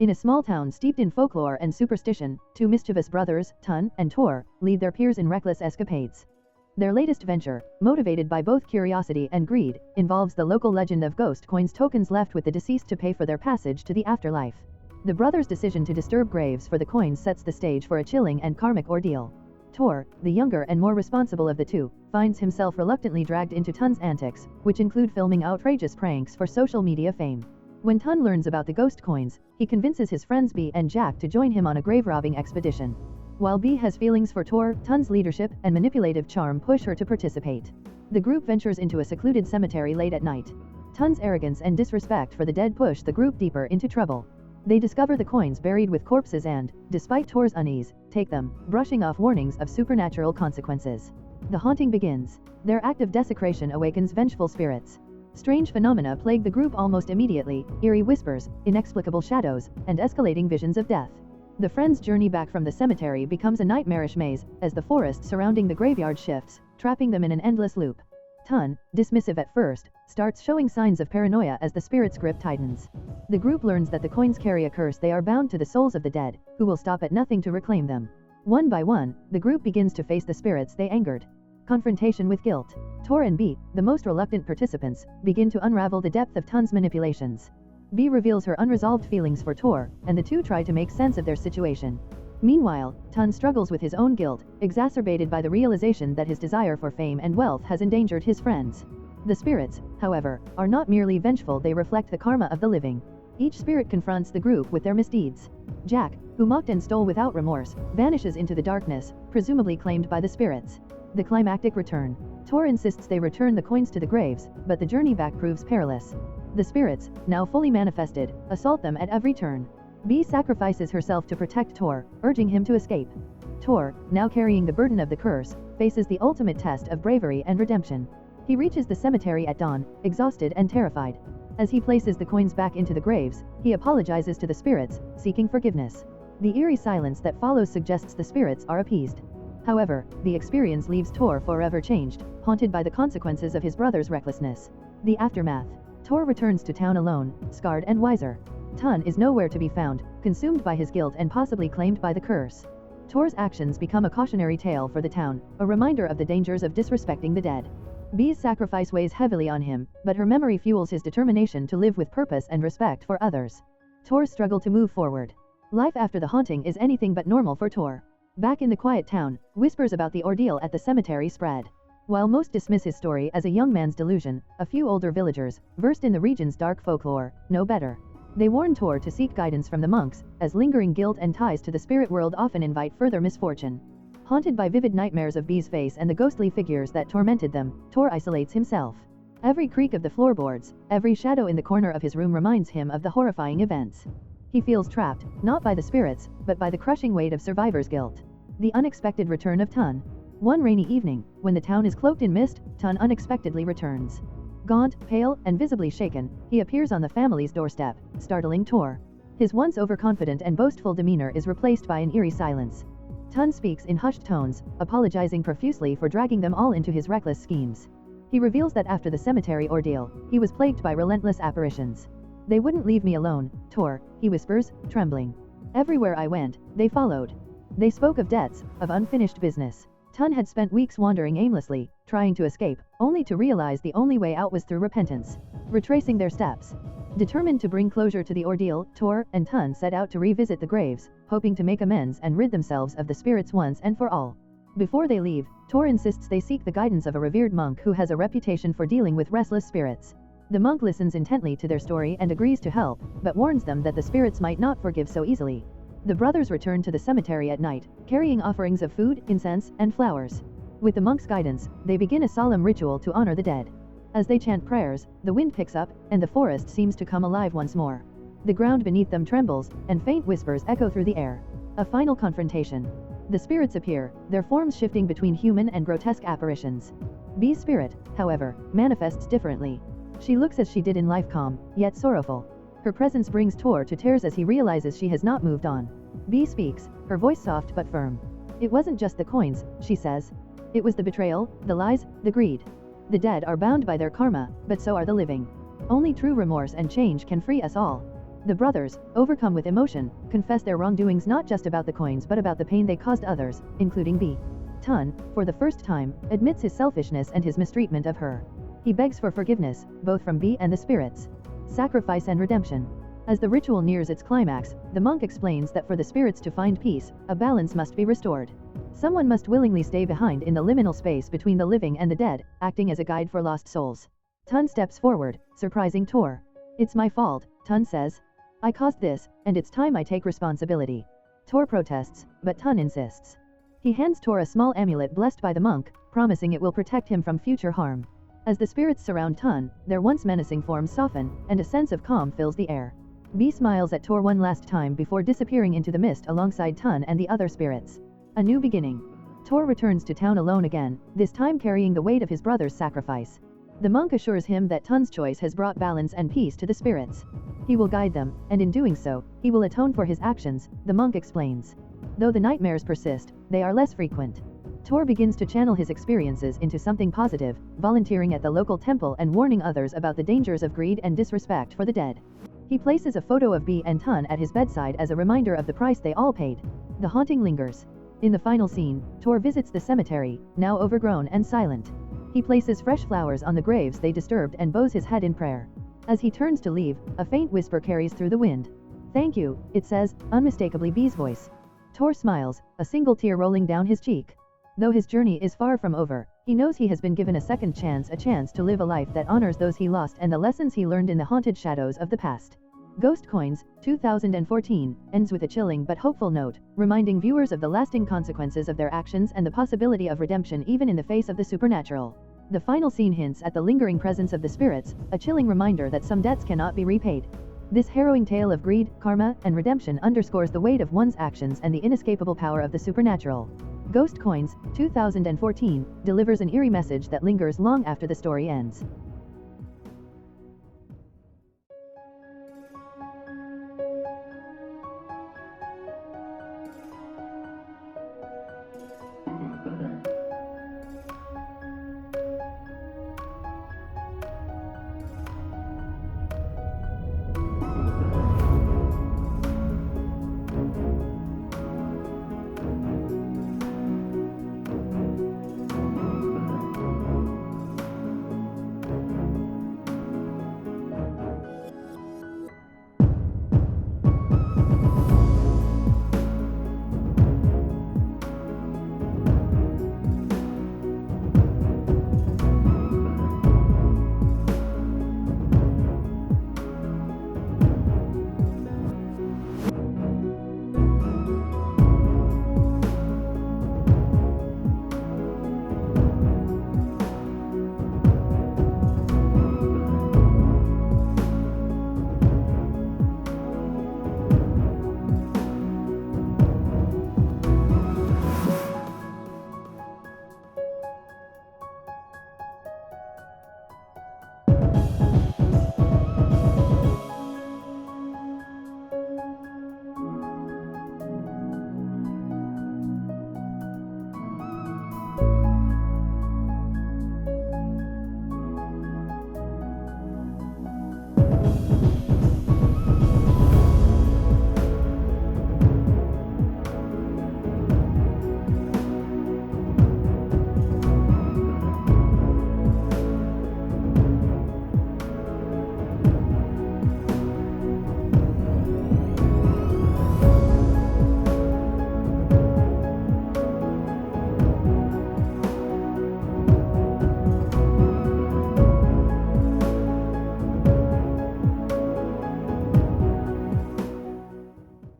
In a small town steeped in folklore and superstition, two mischievous brothers, Tun and Tor, lead their peers in reckless escapades. Their latest venture, motivated by both curiosity and greed, involves the local legend of ghost coins, tokens left with the deceased to pay for their passage to the afterlife. The brothers' decision to disturb graves for the coins sets the stage for a chilling and karmic ordeal. Tor, the younger and more responsible of the two, finds himself reluctantly dragged into Tun's antics, which include filming outrageous pranks for social media fame. When Tun learns about the ghost coins, he convinces his friends B and Jack to join him on a grave-robbing expedition. While B has feelings for Tor, Tun's leadership and manipulative charm push her to participate. The group ventures into a secluded cemetery late at night. Tun's arrogance and disrespect for the dead push the group deeper into trouble. They discover the coins buried with corpses and, despite Tor's unease, take them, brushing off warnings of supernatural consequences. The haunting begins. Their act of desecration awakens vengeful spirits. Strange phenomena plague the group almost immediately: eerie whispers, inexplicable shadows, and escalating visions of death. The friends' journey back from the cemetery becomes a nightmarish maze, as the forest surrounding the graveyard shifts, trapping them in an endless loop. Tun, dismissive at first, starts showing signs of paranoia as the spirit's grip tightens. The group learns that the coins carry a curse. They are bound to the souls of the dead, who will stop at nothing to reclaim them. One by one, the group begins to face the spirits they angered. Confrontation with guilt. Tor and B, the most reluctant participants, begin to unravel the depth of Tun's manipulations. B reveals her unresolved feelings for Tor, and the two try to make sense of their situation. Meanwhile, Tun struggles with his own guilt, exacerbated by the realization that his desire for fame and wealth has endangered his friends. The spirits, however, are not merely vengeful, they reflect the karma of the living. Each spirit confronts the group with their misdeeds. Jack, who mocked and stole without remorse, vanishes into the darkness, presumably claimed by the spirits. The climactic return. Tor insists they return the coins to the graves, but the journey back proves perilous. The spirits, now fully manifested, assault them at every turn. B sacrifices herself to protect Tor, urging him to escape. Tor, now carrying the burden of the curse, faces the ultimate test of bravery and redemption. He reaches the cemetery at dawn, exhausted and terrified. As he places the coins back into the graves, he apologizes to the spirits, seeking forgiveness. The eerie silence that follows suggests the spirits are appeased. However, the experience leaves Tor forever changed, haunted by the consequences of his brother's recklessness. The aftermath. Tor returns to town alone, scarred and wiser. Tun is nowhere to be found, consumed by his guilt and possibly claimed by the curse. Tor's actions become a cautionary tale for the town, a reminder of the dangers of disrespecting the dead. B's sacrifice weighs heavily on him, but her memory fuels his determination to live with purpose and respect for others. Tor's struggle to move forward. Life after the haunting is anything but normal for Tor. Back in the quiet town, whispers about the ordeal at the cemetery spread. While most dismiss his story as a young man's delusion, a few older villagers, versed in the region's dark folklore, know better. They warn Tor to seek guidance from the monks, as lingering guilt and ties to the spirit world often invite further misfortune. Haunted by vivid nightmares of B's face and the ghostly figures that tormented them, Tor isolates himself. Every creak of the floorboards, every shadow in the corner of his room reminds him of the horrifying events. He feels trapped, not by the spirits, but by the crushing weight of survivor's guilt. The unexpected return of Tun. One rainy evening, when the town is cloaked in mist, Tun unexpectedly returns. Gaunt, pale, and visibly shaken, he appears on the family's doorstep, startling Tor. His once overconfident and boastful demeanor is replaced by an eerie silence. Tun speaks in hushed tones, apologizing profusely for dragging them all into his reckless schemes. He reveals that after the cemetery ordeal, he was plagued by relentless apparitions. "They wouldn't leave me alone, Tor," he whispers, trembling. "Everywhere I went, they followed. They spoke of debts, of unfinished business." Tun had spent weeks wandering aimlessly, trying to escape, only to realize the only way out was through repentance. Retracing their steps. Determined to bring closure to the ordeal, Tor and Tun set out to revisit the graves, hoping to make amends and rid themselves of the spirits once and for all. Before they leave, Tor insists they seek the guidance of a revered monk who has a reputation for dealing with restless spirits. The monk listens intently to their story and agrees to help, but warns them that the spirits might not forgive so easily. The brothers return to the cemetery at night, carrying offerings of food, incense, and flowers. With the monk's guidance, they begin a solemn ritual to honor the dead. As they chant prayers, the wind picks up, and the forest seems to come alive once more. The ground beneath them trembles, and faint whispers echo through the air. A final confrontation. The spirits appear, their forms shifting between human and grotesque apparitions. B's spirit, however, manifests differently. She looks as she did in life, calm, yet sorrowful. Her presence brings Tor to tears as he realizes she has not moved on. B speaks, her voice soft but firm. "It wasn't just the coins," she says. "It was the betrayal, the lies, the greed. The dead are bound by their karma, but so are the living. Only true remorse and change can free us all." The brothers, overcome with emotion, confess their wrongdoings not just about the coins but about the pain they caused others, including B. Tun, for the first time, admits his selfishness and his mistreatment of her. He begs for forgiveness, both from B and the spirits. Sacrifice and redemption. As the ritual nears its climax, the monk explains that for the spirits to find peace, a balance must be restored. Someone must willingly stay behind in the liminal space between the living and the dead, acting as a guide for lost souls. Tun steps forward, surprising Tor. "It's my fault," Tun says. "I caused this, and it's time I take responsibility." Tor protests, but Tun insists. He hands Tor a small amulet blessed by the monk, promising it will protect him from future harm. As the spirits surround Tun, their once menacing forms soften, and a sense of calm fills the air. B smiles at Tor one last time before disappearing into the mist alongside Tun and the other spirits. A new beginning. Tor returns to town alone again, this time carrying the weight of his brother's sacrifice. The monk assures him that Tun's choice has brought balance and peace to the spirits. He will guide them, and in doing so, he will atone for his actions, the monk explains. Though the nightmares persist, they are less frequent. Tor begins to channel his experiences into something positive, volunteering at the local temple and warning others about the dangers of greed and disrespect for the dead. He places a photo of B and Tun at his bedside as a reminder of the price they all paid. The haunting lingers. In the final scene, Tor visits the cemetery, now overgrown and silent. He places fresh flowers on the graves they disturbed and bows his head in prayer. As he turns to leave, a faint whisper carries through the wind. "Thank you," it says, unmistakably B's voice. Tor smiles, a single tear rolling down his cheek. Though his journey is far from over, he knows he has been given a second chance, a chance to live a life that honors those he lost and the lessons he learned in the haunted shadows of the past. Ghost Coins, 2014, ends with a chilling but hopeful note, reminding viewers of the lasting consequences of their actions and the possibility of redemption even in the face of the supernatural. The final scene hints at the lingering presence of the spirits, a chilling reminder that some debts cannot be repaid. This harrowing tale of greed, karma, and redemption underscores the weight of one's actions and the inescapable power of the supernatural. Ghost Coins, 2014, delivers an eerie message that lingers long after the story ends.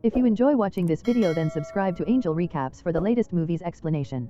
If you enjoy watching this video, then subscribe to Angel Recaps for the latest movies explanation.